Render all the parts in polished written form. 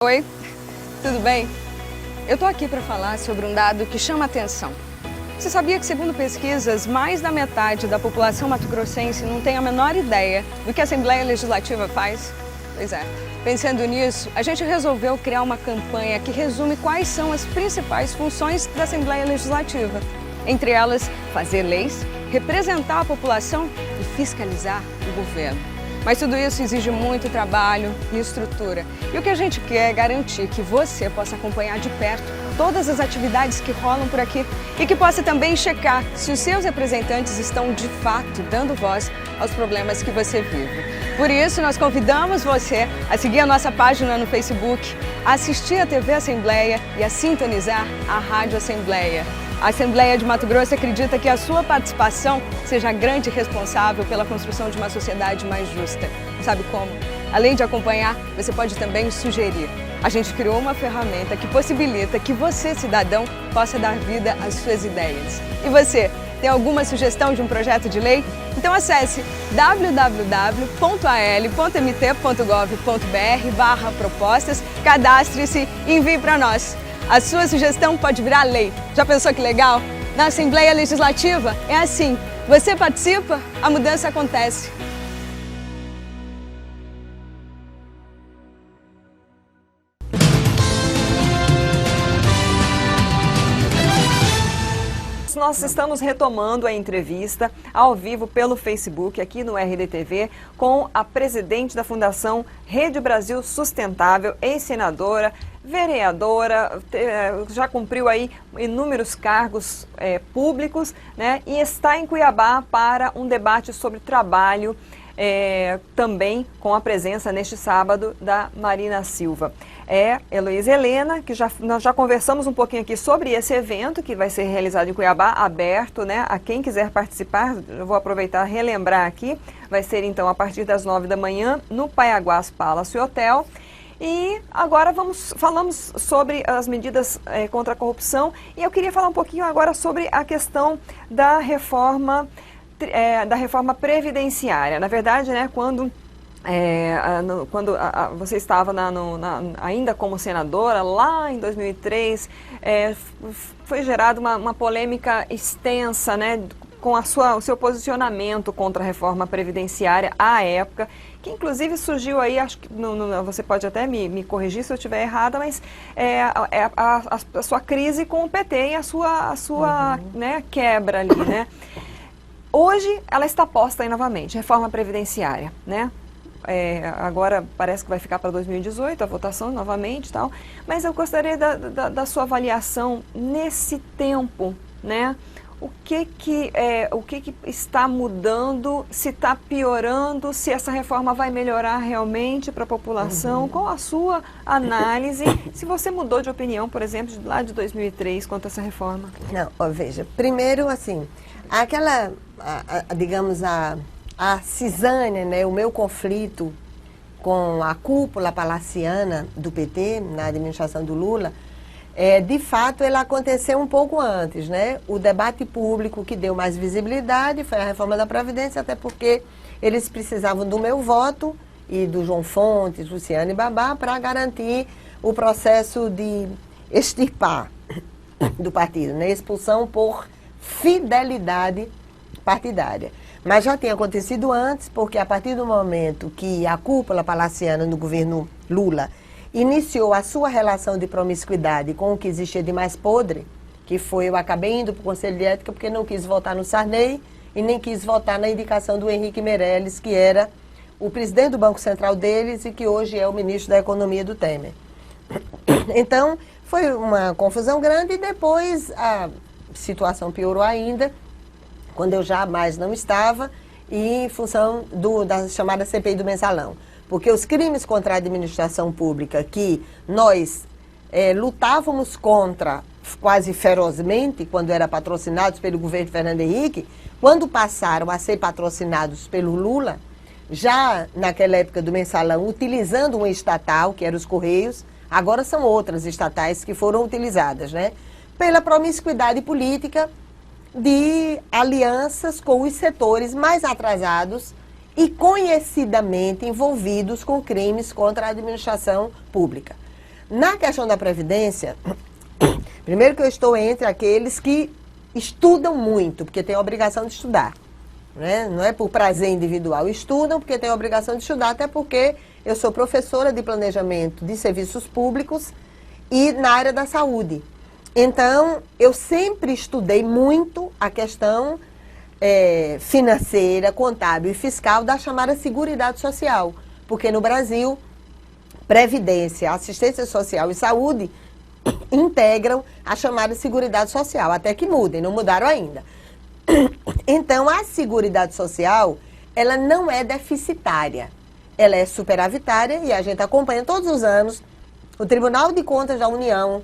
Oi, tudo bem? Eu tô aqui para falar sobre um dado que chama atenção. Você sabia que, segundo pesquisas, mais da metade da população mato-grossense não tem a menor ideia do que a Assembleia Legislativa faz? Pois é. Pensando nisso, a gente resolveu criar uma campanha que resume quais são as principais funções da Assembleia Legislativa. Entre elas, fazer leis, representar a população e fiscalizar o governo. Mas tudo isso exige muito trabalho e estrutura. E o que a gente quer é garantir que você possa acompanhar de perto todas as atividades que rolam por aqui e que possa também checar se os seus representantes estão de fato dando voz aos problemas que você vive. Por isso, nós convidamos você a seguir a nossa página no Facebook, a assistir a TV Assembleia e a sintonizar a Rádio Assembleia. A Assembleia de Mato Grosso acredita que a sua participação seja a grande responsável pela construção de uma sociedade mais justa. Sabe como? Além de acompanhar, você pode também sugerir. A gente criou uma ferramenta que possibilita que você, cidadão, possa dar vida às suas ideias. E você, tem alguma sugestão de um projeto de lei? Então acesse www.al.mt.gov.br/propostas, cadastre-se e envie para nós. A sua sugestão pode virar lei. Já pensou que legal? Na Assembleia Legislativa é assim. Você participa, a mudança acontece. Nós estamos retomando a entrevista ao vivo pelo Facebook, aqui no RDTV, com a presidente da Fundação Rede Brasil Sustentável, ex-senadora, vereadora, já cumpriu aí inúmeros cargos públicos, né? E está em Cuiabá para um debate sobre trabalho, também com a presença neste sábado da Marina Silva. Heloísa Helena, que nós já conversamos um pouquinho aqui sobre esse evento que vai ser realizado em Cuiabá, aberto, né, a quem quiser participar. Eu vou aproveitar e relembrar aqui, vai ser então a partir das 9 da manhã no Paiaguás Palace Hotel. E agora falamos sobre as medidas contra a corrupção, e eu queria falar um pouquinho agora sobre a questão da reforma previdenciária. Na verdade, né, quando você estava ainda como senadora, lá em 2003, foi gerada uma polêmica extensa, né, com o seu posicionamento contra a reforma previdenciária à época, que inclusive surgiu aí, acho que você pode até me corrigir se eu estiver errada, mas a sua crise com o PT e a sua né, quebra ali, né? Hoje ela está posta aí novamente, reforma previdenciária, né? Agora parece que vai ficar para 2018 a votação novamente e tal, mas eu gostaria da sua avaliação nesse tempo, né? O que está mudando, se está piorando, se essa reforma vai melhorar realmente para a população? Qual a sua análise? Se você mudou de opinião, por exemplo, lá de 2003 quanto a essa reforma? Não, veja, primeiro assim, digamos a cisânia, né, o meu conflito com a cúpula palaciana do PT, na administração do Lula, de fato, ele aconteceu um pouco antes, né? O debate público que deu mais visibilidade foi a reforma da Previdência, até porque eles precisavam do meu voto e do João Fontes, Luciano e Babá para garantir o processo de extirpar do partido, né? Expulsão por fidelidade partidária. Mas já tinha acontecido antes, porque a partir do momento que a cúpula palaciana no governo Lula iniciou a sua relação de promiscuidade com o que existia de mais podre, que foi, eu acabei indo para o Conselho de Ética porque não quis votar no Sarney e nem quis votar na indicação do Henrique Meirelles, que era o presidente do Banco Central deles e que hoje é o ministro da Economia do Temer. Então, foi uma confusão grande e depois a situação piorou ainda, quando eu já mais não estava, e em função da chamada CPI do Mensalão. Porque os crimes contra a administração pública que nós lutávamos contra quase ferozmente, quando eram patrocinados pelo governo Fernando Henrique, quando passaram a ser patrocinados pelo Lula, já naquela época do Mensalão, utilizando uma estatal, que era os Correios, agora são outras estatais que foram utilizadas, né? Pela promiscuidade política de alianças com os setores mais atrasados e conhecidamente envolvidos com crimes contra a administração pública. Na questão da Previdência, primeiro que eu estou entre aqueles que estudam muito, porque têm a obrigação de estudar. Né? Não é por prazer individual, estudam porque têm a obrigação de estudar, até porque eu sou professora de planejamento de serviços públicos e na área da saúde. Então, eu sempre estudei muito a questão financeira, contábil e fiscal da chamada Seguridade Social, porque no Brasil, Previdência, Assistência Social e Saúde integram a chamada Seguridade Social, até que mudem, não mudaram ainda. Então, a Seguridade Social, ela não é deficitária, ela é superavitária e a gente acompanha todos os anos. O Tribunal de Contas da União,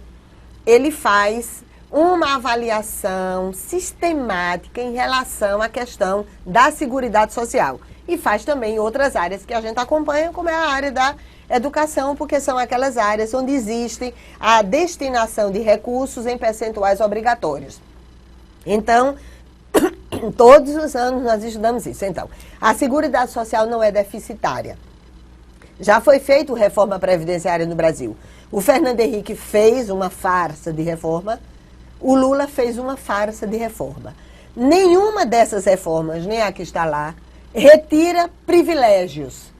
ele faz uma avaliação sistemática em relação à questão da Seguridade Social. E faz também outras áreas que a gente acompanha, como é a área da educação, porque são aquelas áreas onde existe a destinação de recursos em percentuais obrigatórios. Então, todos os anos nós estudamos isso. Então, a Seguridade Social não é deficitária. Já foi feita reforma previdenciária no Brasil. O Fernando Henrique fez uma farsa de reforma, o Lula fez uma farsa de reforma. Nenhuma dessas reformas, nem a que está lá, retira privilégios,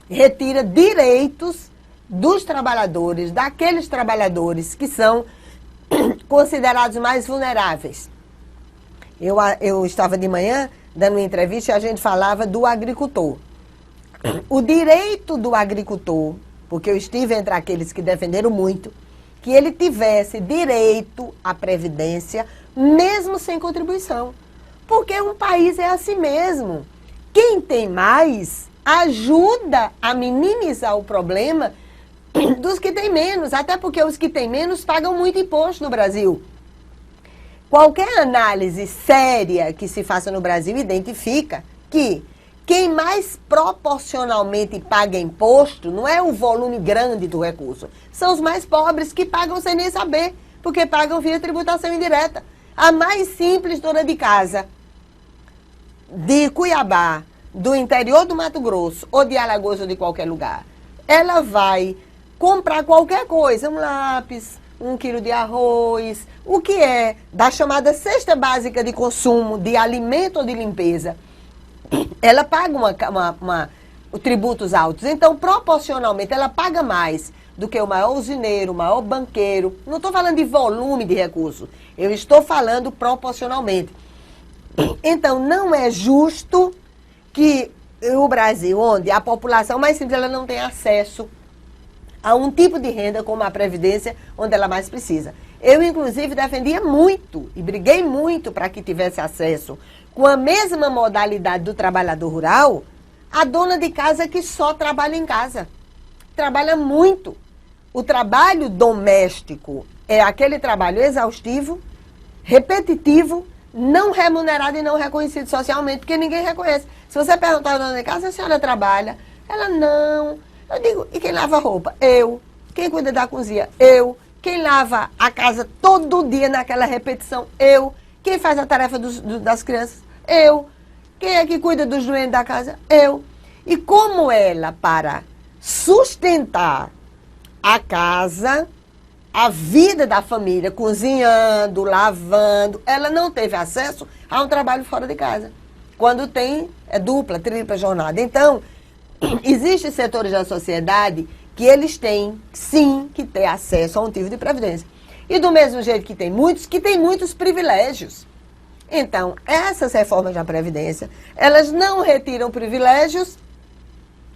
retira direitos dos trabalhadores, daqueles trabalhadores que são considerados mais vulneráveis. Eu estava de manhã dando uma entrevista e a gente falava do agricultor. O direito do agricultor, porque eu estive entre aqueles que defenderam muito, que ele tivesse direito à previdência, mesmo sem contribuição. Porque um país é assim mesmo. Quem tem mais ajuda a minimizar o problema dos que têm menos, até porque os que têm menos pagam muito imposto no Brasil. Qualquer análise séria que se faça no Brasil identifica que quem mais proporcionalmente paga imposto não é o volume grande do recurso, são os mais pobres que pagam sem nem saber, porque pagam via tributação indireta. A mais simples dona de casa de Cuiabá, do interior do Mato Grosso, ou de Alagoas ou de qualquer lugar, ela vai comprar qualquer coisa, um lápis, 1 quilo de arroz, o que é da chamada cesta básica de consumo, de alimento ou de limpeza, ela paga tributos altos. Então, proporcionalmente, ela paga mais do que o maior usineiro, o maior banqueiro. Não estou falando de volume de recursos, eu estou falando proporcionalmente. Então, não é justo que o Brasil, onde a população mais simples, ela não tem acesso a um tipo de renda como a Previdência, onde ela mais precisa. Eu, inclusive, defendia muito e briguei muito para que tivesse acesso, com a mesma modalidade do trabalhador rural, a dona de casa que só trabalha em casa. Trabalha muito. O trabalho doméstico é aquele trabalho exaustivo, repetitivo, não remunerado e não reconhecido socialmente, porque ninguém reconhece. Se você perguntar à dona de casa, a senhora trabalha? Ela, não. Eu digo, e quem lava a roupa? Eu. Quem cuida da cozinha? Eu. Quem lava a casa todo dia naquela repetição? Eu. Quem faz a tarefa das crianças? Eu. Quem é que cuida dos doentes da casa? Eu. E como ela, para sustentar a casa, a vida da família, cozinhando, lavando, ela não teve acesso a um trabalho fora de casa. Quando tem, é dupla, tripla jornada. Então, existem setores da sociedade que eles têm, sim, que ter acesso a um tipo de previdência. E do mesmo jeito que tem muitos privilégios. Então, essas reformas da Previdência, elas não retiram privilégios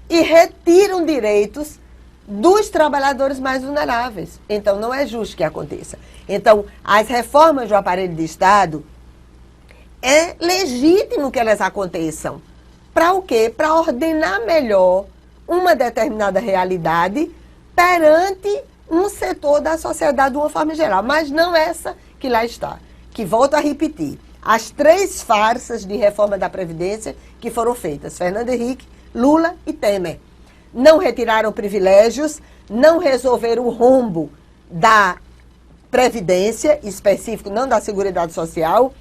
e retiram direitos dos trabalhadores mais vulneráveis. Então, não é justo que aconteça. Então, as reformas do aparelho de Estado, é legítimo que elas aconteçam. Para o quê? Para ordenar melhor uma determinada realidade perante um setor da sociedade de uma forma geral. Mas não essa que lá está. Que volto a repetir. As 3 farsas de reforma da Previdência que foram feitas. Fernando Henrique, Lula e Temer. Não retiraram privilégios, não resolveram o rombo da Previdência, específico, não da Seguridade Social,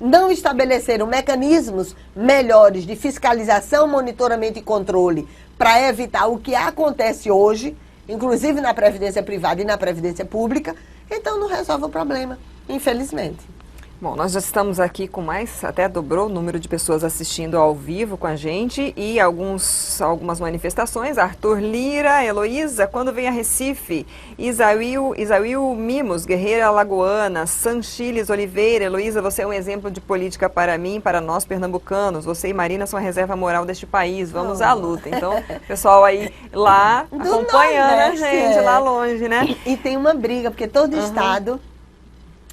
não estabeleceram mecanismos melhores de fiscalização, monitoramento e controle para evitar o que acontece hoje, inclusive na previdência privada e na previdência pública, então não resolve o problema, infelizmente. Bom, nós já estamos aqui com até dobrou o número de pessoas assistindo ao vivo com a gente e algumas manifestações. Arthur Lira, Heloísa, quando vem a Recife, Isaúl Mimos, Guerreira Alagoana, Sanchiles Oliveira, Heloísa, você é um exemplo de política para mim, para nós pernambucanos. Você e Marina são a reserva moral deste país, vamos à luta. Então, pessoal aí lá acompanhando a gente, lá longe, né? E tem uma briga, porque todo estado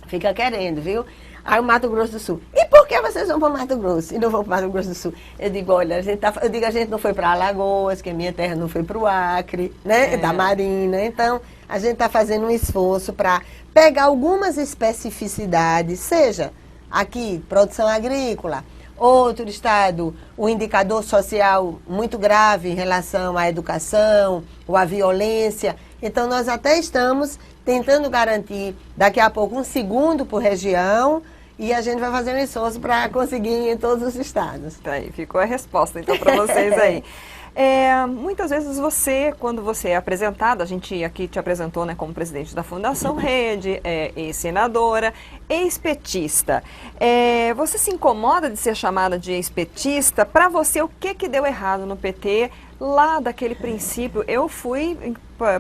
fica querendo, viu? Aí o Mato Grosso do Sul. E por que vocês vão para o Mato Grosso e não vão para o Mato Grosso do Sul? Eu digo, olha, a gente não foi para Alagoas, que a minha terra não foi para o Acre, né? Da Marina. Então, a gente está fazendo um esforço para pegar algumas especificidades, seja aqui, produção agrícola, outro estado, o indicador social muito grave em relação à educação ou à violência. Então, nós até estamos tentando garantir, daqui a pouco, um segundo por região, e a gente vai fazer um esforço para conseguir em todos os estados. Tá aí, ficou a resposta, então, para vocês aí. Muitas vezes quando você é apresentada, a gente aqui te apresentou, né, como presidente da Fundação Rede, ex-senadora, ex-petista. Você se incomoda de ser chamada de ex-petista? Para você, o que deu errado no PT lá daquele princípio? Eu fui,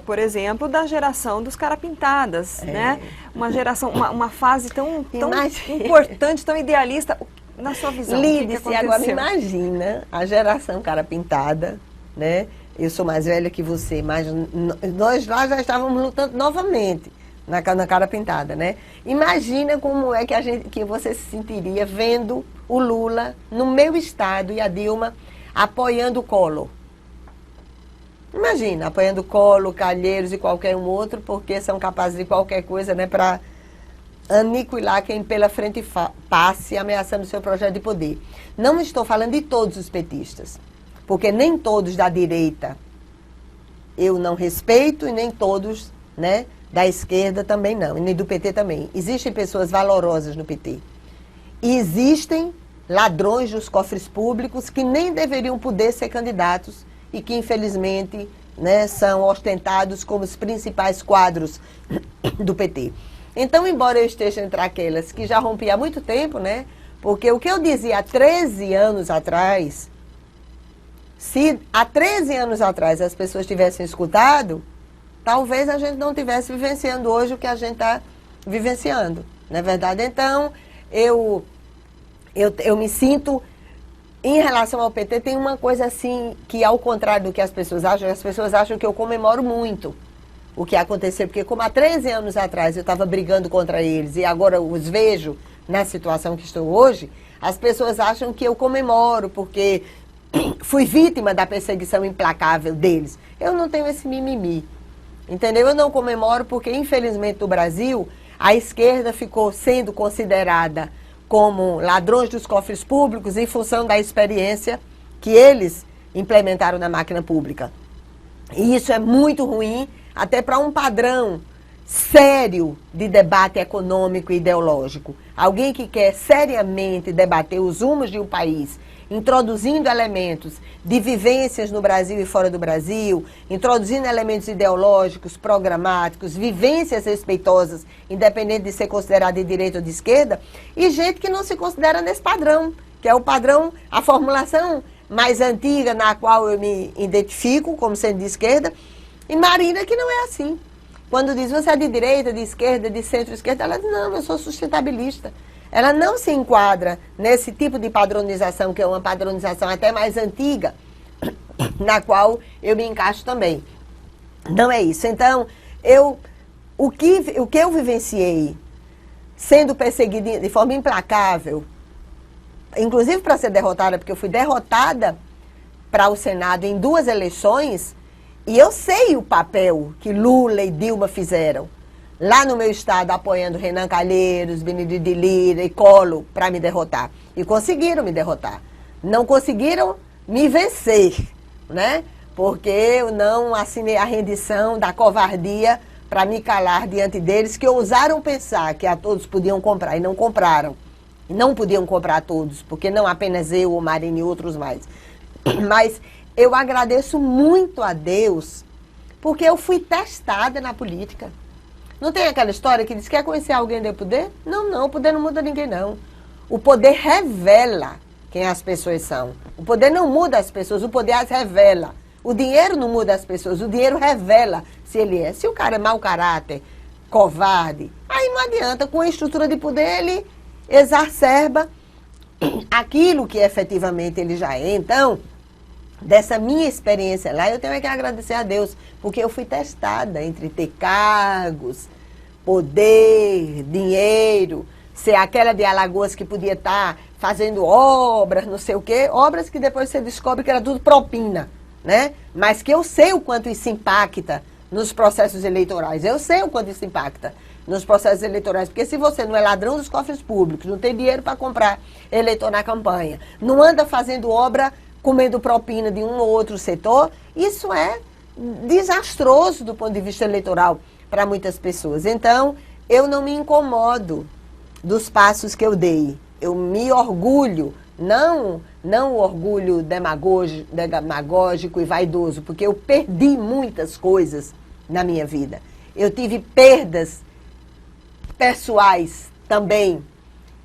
por exemplo, da geração dos carapintadas, né? Uma geração, uma fase tão importante, tão idealista. Na sua visão, Lídice, agora imagina a geração cara pintada, né? Eu sou mais velha que você, mas nós lá já estávamos lutando novamente na cara pintada, né? Imagina como é que você se sentiria vendo o Lula no meu estado e a Dilma apoiando o Collor. Imagina, apoiando o Collor, Calheiros e qualquer um outro, porque são capazes de qualquer coisa, né? Para aniquilar quem pela frente passe ameaçando seu projeto de poder. Não estou falando de todos os petistas, porque nem todos da direita eu não respeito e nem todos, né, da esquerda também não, e nem do PT também. Existem pessoas valorosas no PT. E existem ladrões dos cofres públicos que nem deveriam poder ser candidatos e que infelizmente, né, são ostentados como os principais quadros do PT. Então, embora eu esteja entre aquelas que já rompi há muito tempo, né? Porque o que eu dizia há 13 anos atrás, se há 13 anos atrás as pessoas tivessem escutado, talvez a gente não estivesse vivenciando hoje o que a gente está vivenciando, não é verdade? Então, eu me sinto, em relação ao PT, tem uma coisa assim, que ao contrário do que as pessoas acham que eu comemoro muito o que aconteceu, porque como há 13 anos atrás eu estava brigando contra eles e agora os vejo na situação que estou hoje, as pessoas acham que eu comemoro porque fui vítima da perseguição implacável deles. Eu não tenho esse mimimi, entendeu? Eu não comemoro porque, infelizmente, no Brasil, a esquerda ficou sendo considerada como ladrões dos cofres públicos em função da experiência que eles implementaram na máquina pública. E isso é muito ruim, até para um padrão sério de debate econômico e ideológico. Alguém que quer seriamente debater os rumos de um país, introduzindo elementos de vivências no Brasil e fora do Brasil, introduzindo elementos ideológicos, programáticos, vivências respeitosas, independente de ser considerado de direita ou de esquerda, e gente que não se considera nesse padrão, que é o padrão, a formulação mais antiga na qual eu me identifico como sendo de esquerda, e Marina que não é assim. Quando diz, você é de direita, de esquerda, de centro-esquerda, ela diz, não, eu sou sustentabilista. Ela não se enquadra nesse tipo de padronização, que é uma padronização até mais antiga, na qual eu me encaixo também. Não é isso. Então, o que eu vivenciei, sendo perseguida de forma implacável, inclusive para ser derrotada, porque eu fui derrotada para o Senado em 2 eleições, e eu sei o papel que Lula e Dilma fizeram lá no meu estado, apoiando Renan Calheiros, Benedito de Lira e Collor para me derrotar. E conseguiram me derrotar. Não conseguiram me vencer, né? Porque eu não assinei a rendição da covardia para me calar diante deles, que ousaram pensar que a todos podiam comprar e não compraram. E não podiam comprar a todos, porque não apenas eu, o Marina e outros mais. Mas eu agradeço muito a Deus Porque eu fui testada na política. Não tem aquela história que diz que quer conhecer alguém do poder? Não, não, o poder não muda ninguém, não. O poder revela quem as pessoas são. O poder não muda as pessoas, o poder as revela. O dinheiro não muda as pessoas, o dinheiro revela se ele é. Se o cara é mau caráter, covarde, aí não adianta, com a estrutura de poder ele exacerba aquilo que efetivamente ele já é. Então, dessa minha experiência lá, eu tenho que agradecer a Deus, porque eu fui testada entre ter cargos, poder, dinheiro, ser aquela de Alagoas que podia estar fazendo obras, não sei o quê, obras que depois você descobre que era tudo propina, né? Mas que eu sei o quanto isso impacta nos processos eleitorais. Eu sei o quanto isso impacta nos processos eleitorais, porque se você não é ladrão dos cofres públicos, não tem dinheiro para comprar eleitor na campanha, não anda fazendo obra comendo propina de um ou outro setor, isso é desastroso do ponto de vista eleitoral para muitas pessoas. Então, eu não me incomodo dos passos que eu dei. Eu me orgulho, não o orgulho demagógico e vaidoso, porque eu perdi muitas coisas na minha vida. Eu tive perdas pessoais também,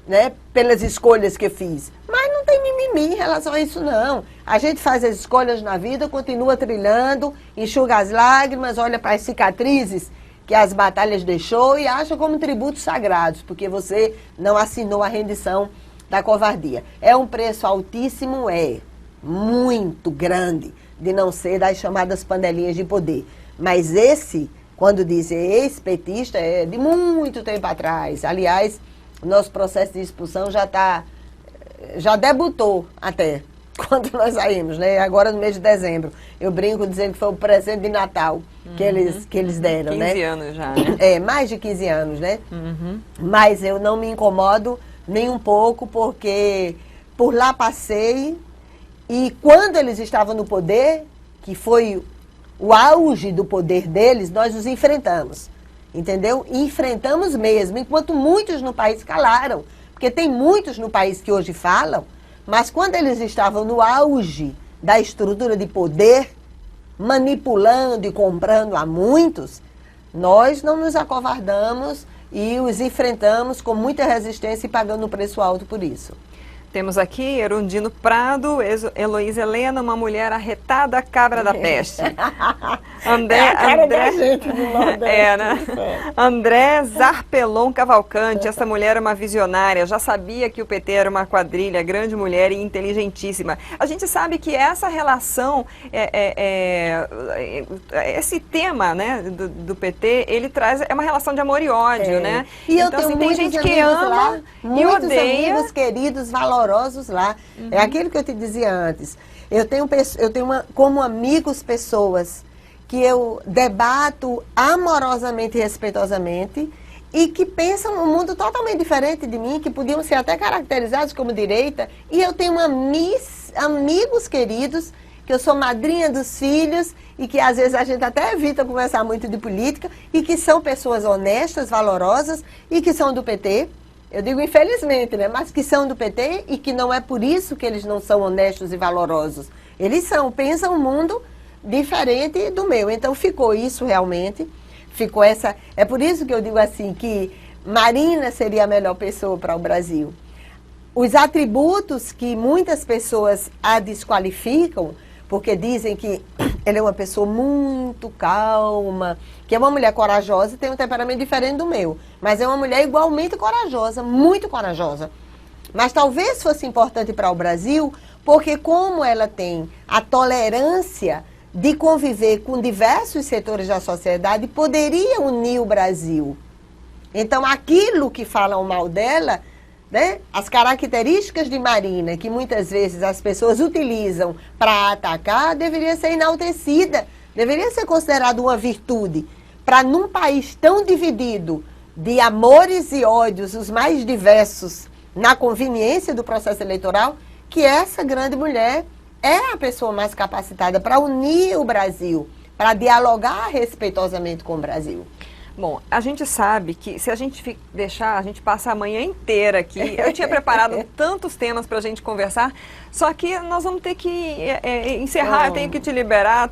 né, pelas escolhas que eu fiz. Mas não tem mimimi em relação a isso, não. A gente faz as escolhas na vida, continua trilhando, enxuga as lágrimas, olha para as cicatrizes que as batalhas deixou e acha como tributos sagrados, porque você não assinou a rendição da covardia. É um preço altíssimo, muito grande, de não ser das chamadas panelinhas de poder. Mas esse, quando dizem ex-petista, é de muito tempo atrás. Aliás, nosso processo de expulsão já debutou até, quando nós saímos, né? Agora no mês de dezembro. Eu brinco dizendo que foi o presente de Natal que eles deram, 15 né? 15 anos já, né? É, mais de 15 anos, né? Mas eu não me incomodo nem um pouco, porque por lá passei e quando eles estavam no poder, que foi o auge do poder deles, nós os enfrentamos, entendeu? E enfrentamos mesmo, enquanto muitos no país calaram, porque tem muitos no país que hoje falam, mas quando eles estavam no auge da estrutura de poder, manipulando e comprando a muitos, nós não nos acovardamos e os enfrentamos com muita resistência e pagando um preço alto por isso. Temos aqui Erundino Prado, Heloísa Helena, uma mulher arretada, cabra da peste. André Zarpelon Cavalcante, essa mulher é uma visionária, já sabia que o PT era uma quadrilha, grande mulher e inteligentíssima. A gente sabe que essa relação, esse tema, né, do PT, ele traz, é uma relação de amor e ódio, né? E eu então, tenho assim, tem gente que ama lá, e muitos odeia. amigos queridos, valorosos lá. É aquilo que eu te dizia antes. Eu tenho como amigos pessoas que eu debato amorosamente e respeitosamente e que pensam um mundo totalmente diferente de mim, que podiam ser até caracterizados como direita. E eu tenho amigos queridos, que eu sou madrinha dos filhos e que às vezes a gente até evita conversar muito de política e que são pessoas honestas, valorosas e que são do PT. Eu digo infelizmente, né? Mas que são do PT e que não é por isso que eles não são honestos e valorosos. Eles pensam um mundo diferente do meu. Então ficou isso realmente, ficou essa... É por isso que eu digo assim, que Marina seria a melhor pessoa para o Brasil. Os atributos que muitas pessoas a desqualificam, porque dizem que ela é uma pessoa muito calma, que é uma mulher corajosa e tem um temperamento diferente do meu. Mas é uma mulher igualmente corajosa, muito corajosa. Mas talvez fosse importante para o Brasil, porque como ela tem a tolerância de conviver com diversos setores da sociedade, poderia unir o Brasil. Então, aquilo que falam mal dela, né, as características de Marina, que muitas vezes as pessoas utilizam para atacar, deveria ser enaltecida, deveria ser considerada uma virtude. Para num país tão dividido, de amores e ódios, os mais diversos, na conveniência do processo eleitoral, que essa grande mulher é a pessoa mais capacitada para unir o Brasil, para dialogar respeitosamente com o Brasil. Bom, a gente sabe que se a gente deixar, a gente passa a manhã inteira aqui. Eu tinha preparado tantos temas para a gente conversar, só que nós vamos ter que encerrar, eu tenho que te liberar,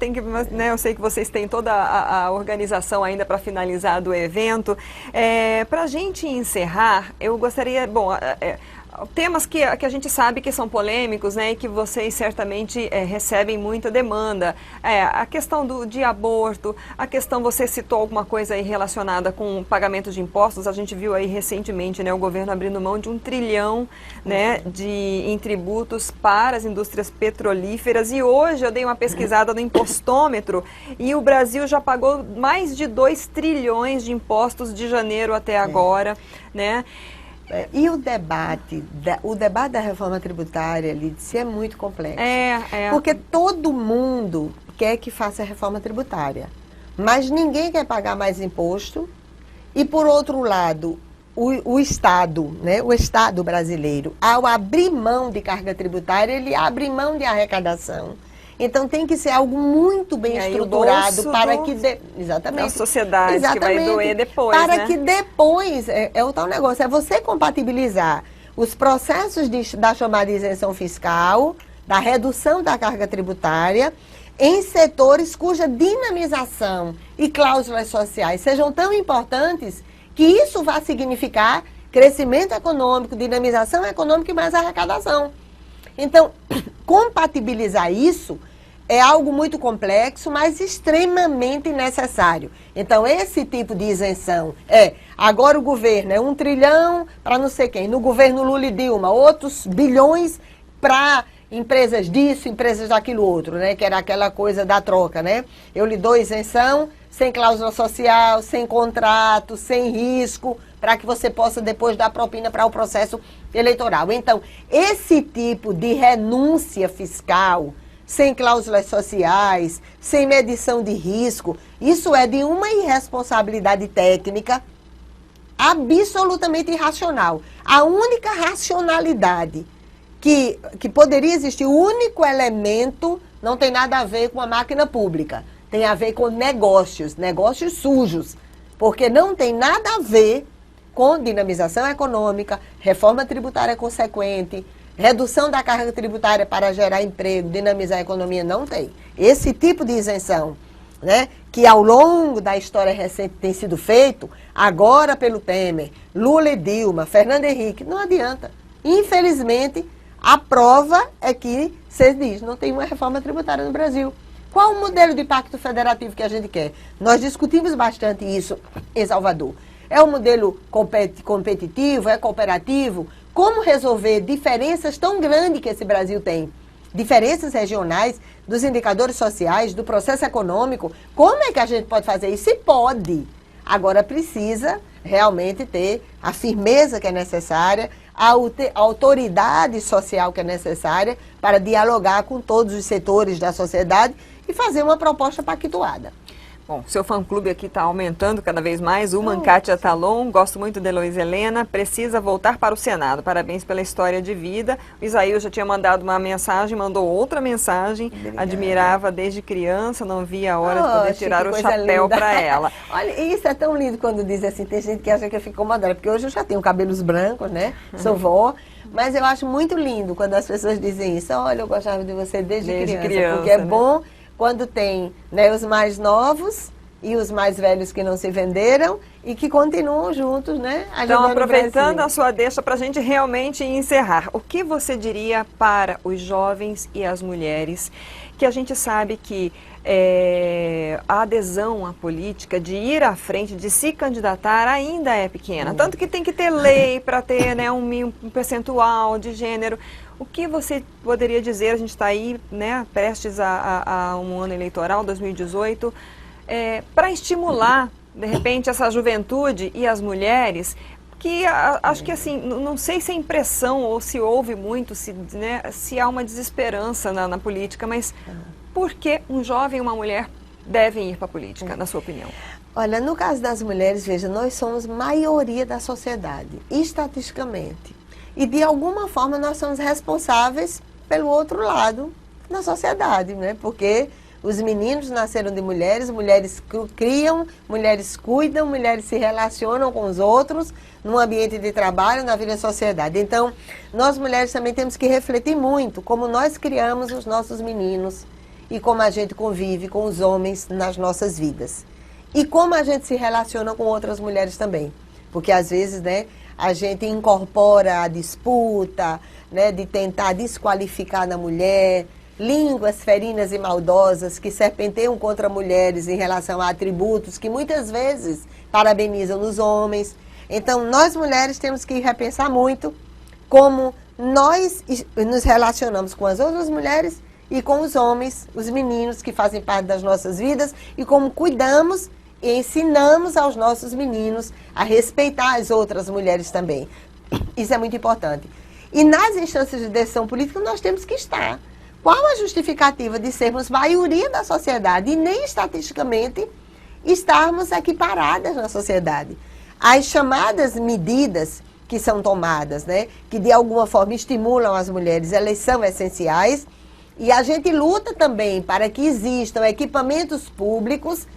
né, eu sei que vocês têm toda a organização ainda para finalizar do evento. Para a gente encerrar, eu gostaria, bom, temas que a gente sabe que são polêmicos, né, e que vocês certamente recebem muita demanda. A questão de aborto, a questão, você citou alguma coisa aí relacionada com pagamento de impostos. A gente viu aí recentemente, né, o governo abrindo mão de 1 trilhão, né, em tributos para as indústrias petrolíferas. E hoje eu dei uma pesquisada no impostômetro e o Brasil já pagou mais de 2 trilhões de impostos de janeiro até agora, né? E o debate da reforma tributária, Lídice, é muito complexo. Porque todo mundo quer que faça a reforma tributária, mas ninguém quer pagar mais imposto. E, por outro lado, o Estado, né, o Estado brasileiro, ao abrir mão de carga tributária, ele abre mão de arrecadação. Então tem que ser algo muito bem estruturado para que... Exatamente. A sociedade, exatamente, que vai doer depois, para, né, que depois, o tal negócio, é você compatibilizar os processos da chamada isenção fiscal, da redução da carga tributária, em setores cuja dinamização e cláusulas sociais sejam tão importantes que isso vai significar crescimento econômico, dinamização econômica e mais arrecadação. Então, compatibilizar isso é algo muito complexo, mas extremamente necessário. Então, esse tipo de isenção agora o governo 1 trilhão para não sei quem, no governo Lula e Dilma, outros bilhões para empresas disso, empresas daquilo outro, né? Que era aquela coisa da troca, né? Eu lhe dou isenção, sem cláusula social, sem contrato, sem risco, para que você possa depois dar propina para o processo eleitoral. Então, esse tipo de renúncia fiscal, sem cláusulas sociais, sem medição de risco, isso é de uma irresponsabilidade técnica absolutamente irracional. A única racionalidade que poderia existir, o único elemento, não tem nada a ver com a máquina pública, tem a ver com negócios sujos, porque não tem nada a ver com dinamização econômica, reforma tributária consequente, redução da carga tributária para gerar emprego, dinamizar a economia, não tem. Esse tipo de isenção, né, que ao longo da história recente tem sido feito, agora pelo Temer, Lula e Dilma, Fernando Henrique, não adianta. Infelizmente, a prova é que, você diz, não tem uma reforma tributária no Brasil. Qual o modelo de pacto federativo que a gente quer? Nós discutimos bastante isso em Salvador. É um modelo competitivo, é cooperativo? Como resolver diferenças tão grandes que esse Brasil tem? Diferenças regionais, dos indicadores sociais, do processo econômico. Como é que a gente pode fazer isso? Se pode. Agora precisa realmente ter a firmeza que é necessária, a autoridade social que é necessária para dialogar com todos os setores da sociedade e fazer uma proposta pactuada. Bom, seu fã-clube aqui está aumentando cada vez mais. O Mankátia Talon, gosto muito de Heloísa Helena, precisa voltar para o Senado. Parabéns pela história de vida. O Isaíu já tinha mandado uma mensagem, mandou outra mensagem. Obrigada. Admirava desde criança, não via a hora de poder tirar o chapéu para ela. Olha, isso é tão lindo quando diz assim, tem gente que acha que eu fico incomodada, porque hoje eu já tenho cabelos brancos, né? Sou vó. Mas eu acho muito lindo quando as pessoas dizem isso. Olha, eu gostava de você desde criança, porque é bom quando tem, né, os mais novos e os mais velhos que não se venderam e que continuam juntos, né? Então, aproveitando a sua deixa para a gente realmente encerrar, o que você diria para os jovens e as mulheres, que a gente sabe que a adesão à política, de ir à frente, de se candidatar, ainda é pequena. Tanto que tem que ter lei para ter, né, um percentual de gênero. O que você poderia dizer, a gente está aí, né, prestes a um ano eleitoral, 2018, para estimular, de repente, essa juventude e as mulheres, que acho que assim, não sei se é impressão ou se houve muito, se há uma desesperança na política, mas por que um jovem e uma mulher devem ir para a política, na sua opinião? Olha, no caso das mulheres, veja, nós somos maioria da sociedade, estatisticamente. E, de alguma forma, nós somos responsáveis pelo outro lado na sociedade, né? Porque Os meninos nasceram de mulheres, mulheres criam, mulheres cuidam, mulheres se relacionam com os outros no ambiente de trabalho, na vida da sociedade. Então, nós mulheres também temos que refletir muito como nós criamos os nossos meninos e como a gente convive com os homens nas nossas vidas. E como a gente se relaciona com outras mulheres também. Porque às vezes, né, a gente incorpora a disputa, né, de tentar desqualificar na mulher, línguas ferinas e maldosas que serpenteiam contra mulheres em relação a atributos que muitas vezes parabenizam nos homens. Então, nós mulheres temos que repensar muito como nós nos relacionamos com as outras mulheres e com os homens, os meninos que fazem parte das nossas vidas, e como cuidamos e ensinamos aos nossos meninos a respeitar as outras mulheres também. Isso é muito importante. E nas instâncias de decisão política nós temos que estar. Qual a justificativa de sermos maioria da sociedade e nem estatisticamente estarmos equiparadas na sociedade? As chamadas medidas que são tomadas, né, que de alguma forma estimulam as mulheres, elas são essenciais, e a gente luta também para que existam equipamentos públicos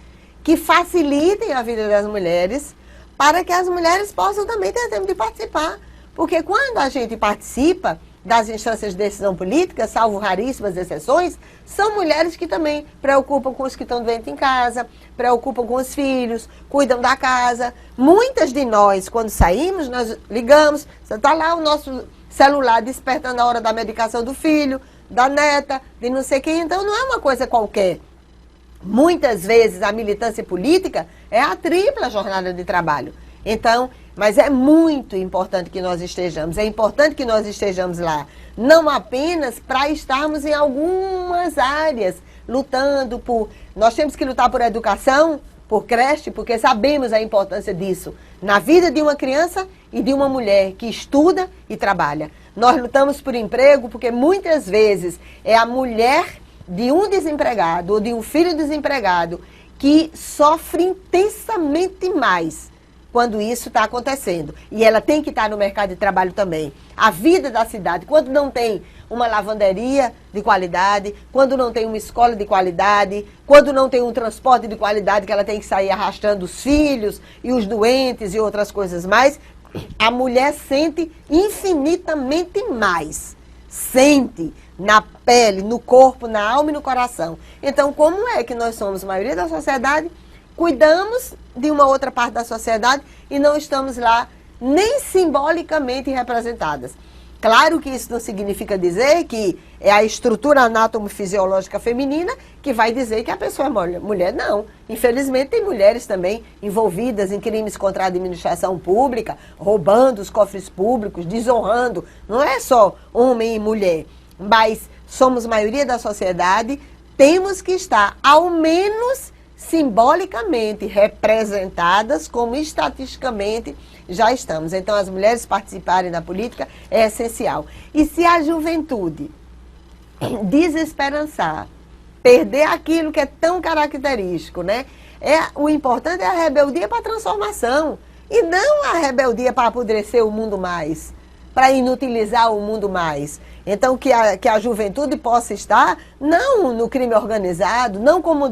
que facilitem a vida das mulheres, para que as mulheres possam também ter tempo de participar. Porque quando a gente participa das instâncias de decisão política, salvo raríssimas exceções, são mulheres que também preocupam com os que estão doentes em casa, preocupam com os filhos, cuidam da casa. Muitas de nós, quando saímos, nós ligamos, está lá o nosso celular despertando a hora da medicação do filho, da neta, de não sei quem. Então não é uma coisa qualquer. Muitas vezes a militância política é a tripla jornada de trabalho. Então, mas é muito importante que nós estejamos. É importante que nós estejamos lá. Não apenas para estarmos em algumas áreas lutando por... Nós temos que lutar por educação, por creche, porque sabemos a importância disso na vida de uma criança e de uma mulher que estuda e trabalha. Nós lutamos por emprego porque muitas vezes é a mulher de um desempregado ou de um filho desempregado que sofre intensamente mais quando isso está acontecendo. E ela tem que estar no mercado de trabalho também. A vida da cidade, quando não tem uma lavanderia de qualidade, quando não tem uma escola de qualidade, quando não tem um transporte de qualidade, que ela tem que sair arrastando os filhos e os doentes e outras coisas mais, a mulher sente infinitamente mais. Sente na pele, no corpo, na alma e no coração. Então, como é que nós somos a maioria da sociedade, cuidamos de uma outra parte da sociedade e não estamos lá nem simbolicamente representadas? Claro que isso não significa dizer que é a estrutura anatomofisiológica feminina que vai dizer que a pessoa é mulher. Não. Infelizmente tem mulheres também envolvidas em crimes contra a administração pública, roubando os cofres públicos, desonrando. Não é só homem e mulher, mas somos maioria da sociedade, temos que estar ao menos simbolicamente representadas como estatisticamente já estamos. Então, as mulheres participarem da política é essencial. E se a juventude desesperançar, perder aquilo que é tão característico, né? O importante é a rebeldia para a transformação e não a rebeldia para apodrecer o mundo mais, para inutilizar o mundo mais. Então, que a juventude possa estar, não no crime organizado, não como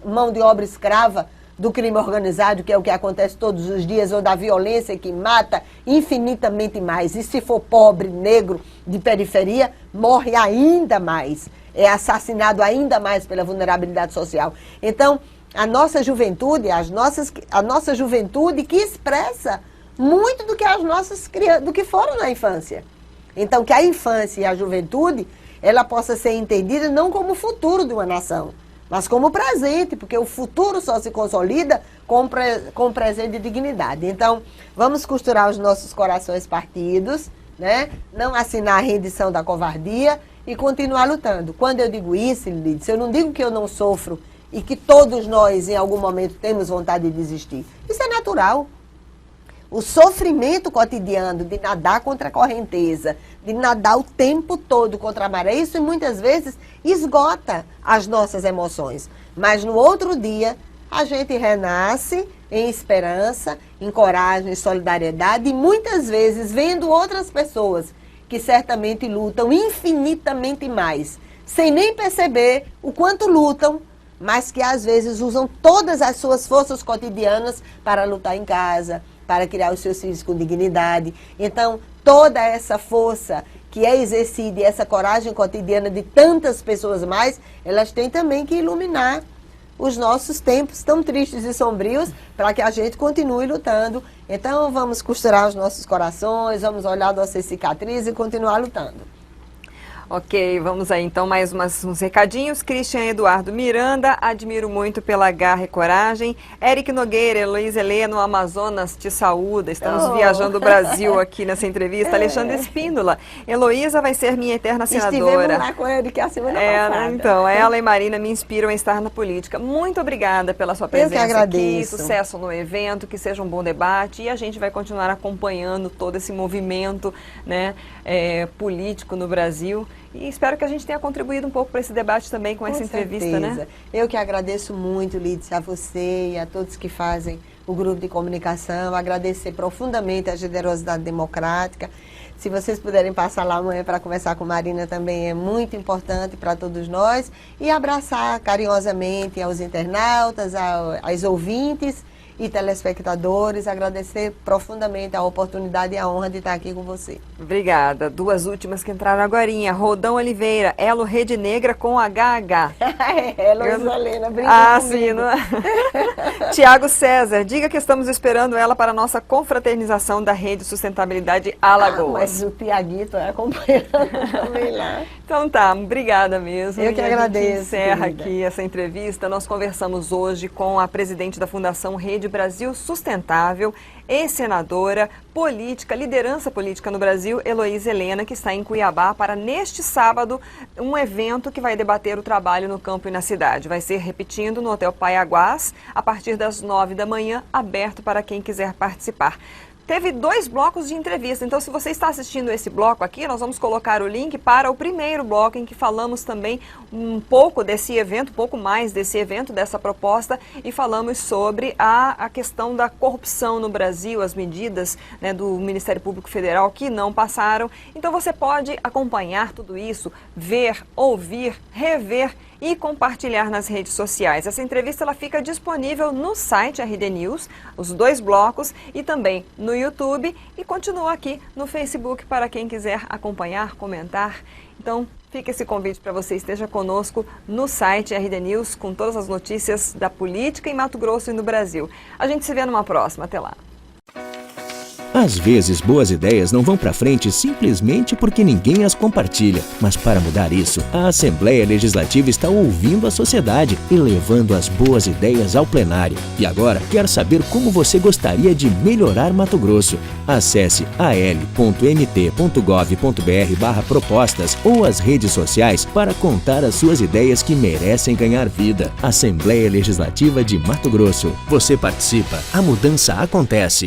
mão de obra escrava do crime organizado, que é o que acontece todos os dias, ou da violência que mata infinitamente mais. E se for pobre, negro, de periferia, morre ainda mais. É assassinado ainda mais pela vulnerabilidade social. Então, a nossa juventude, a nossa juventude que expressa muito do que as nossas crianças, do que foram na infância. Então, que a infância e a juventude, ela possa ser entendida não como o futuro de uma nação, mas como presente, porque o futuro só se consolida com presente de dignidade. Então, vamos costurar os nossos corações partidos, né? Não assinar a rendição da covardia e continuar lutando. Quando eu digo isso, Lídice, eu não digo que eu não sofro e que todos nós, em algum momento, temos vontade de desistir. Isso é natural. O sofrimento cotidiano de nadar contra a correnteza, de nadar o tempo todo contra a maré, isso muitas vezes esgota as nossas emoções. Mas no outro dia, a gente renasce em esperança, em coragem, em solidariedade e muitas vezes vendo outras pessoas que certamente lutam infinitamente mais, sem nem perceber o quanto lutam mas que às vezes usam todas as suas forças cotidianas para lutar em casa, para criar os seus filhos com dignidade. Então, toda essa força que é exercida e essa coragem cotidiana de tantas pessoas mais, elas têm também que iluminar os nossos tempos tão tristes e sombrios para que a gente continue lutando. Então, vamos costurar os nossos corações, vamos olhar nossas cicatrizes e continuar lutando. Ok, vamos aí então mais uns recadinhos. Christian Eduardo Miranda, admiro muito pela garra e coragem. Eric Nogueira, Heloísa Helena, no Amazonas, te saúda. Estamos viajando o Brasil aqui nessa entrevista. Alexandre Espíndola, Heloísa vai ser minha eterna senadora. Estivemos lá com a Eric a semana passada. Então, ela e Marina me inspiram a estar na política. Muito obrigada pela sua presença Eu que agradeço. aqui. Sucesso no evento, que seja um bom debate. E a gente vai continuar acompanhando todo esse movimento, né, político no Brasil. E espero que a gente tenha contribuído um pouco para esse debate também com essa entrevista, né? Eu que agradeço muito, Lídia, a você e a todos que fazem o grupo de comunicação. Agradecer profundamente a generosidade democrática. Se vocês puderem passar lá amanhã para conversar com Marina também é muito importante para todos nós. E abraçar carinhosamente aos internautas, aos ouvintes e telespectadores, agradecer profundamente a oportunidade e a honra de estar aqui com você. Obrigada. Duas últimas que entraram agorinha. Rodão Oliveira, Elo Rede Negra com HH. Heloísa Helena, obrigada. Sim. Tiago César, diga que estamos esperando ela para a nossa confraternização da Rede Sustentabilidade Alagoas. Mas o Tiaguito é acompanhando também lá. Então tá, obrigada mesmo. Eu que agradeço. A gente encerra querida. aqui essa entrevista. Nós conversamos hoje com a presidente da Fundação Rede Brasil Sustentável, ex-senadora, política, liderança política no Brasil, Heloísa Helena, que está em Cuiabá para, neste sábado, um evento que vai debater o trabalho no campo e na cidade. Vai ser, repetindo, no Hotel Paiaguás, a partir das 9 da manhã, aberto para quem quiser participar. Teve 2 blocos de entrevista, então se você está assistindo esse bloco aqui, nós vamos colocar o link para o primeiro bloco em que falamos também um pouco desse evento, um pouco mais desse evento, dessa proposta, e falamos sobre a questão da corrupção no Brasil, as medidas, né, do Ministério Público Federal que não passaram. Então você pode acompanhar tudo isso, ver, ouvir, rever e compartilhar nas redes sociais. Essa entrevista ela fica disponível no site RD News, os 2 blocos, e também no YouTube, e continua aqui no Facebook para quem quiser acompanhar, comentar. Então, fica esse convite para você, esteja conosco no site RD News com todas as notícias da política em Mato Grosso e no Brasil. A gente se vê numa próxima. Até lá. Às vezes, boas ideias não vão para frente simplesmente porque ninguém as compartilha. Mas para mudar isso, a Assembleia Legislativa está ouvindo a sociedade e levando as boas ideias ao plenário. E agora, quer saber como você gostaria de melhorar Mato Grosso? Acesse al.mt.gov.br/propostas ou as redes sociais para contar as suas ideias que merecem ganhar vida. Assembleia Legislativa de Mato Grosso. Você participa, a mudança acontece.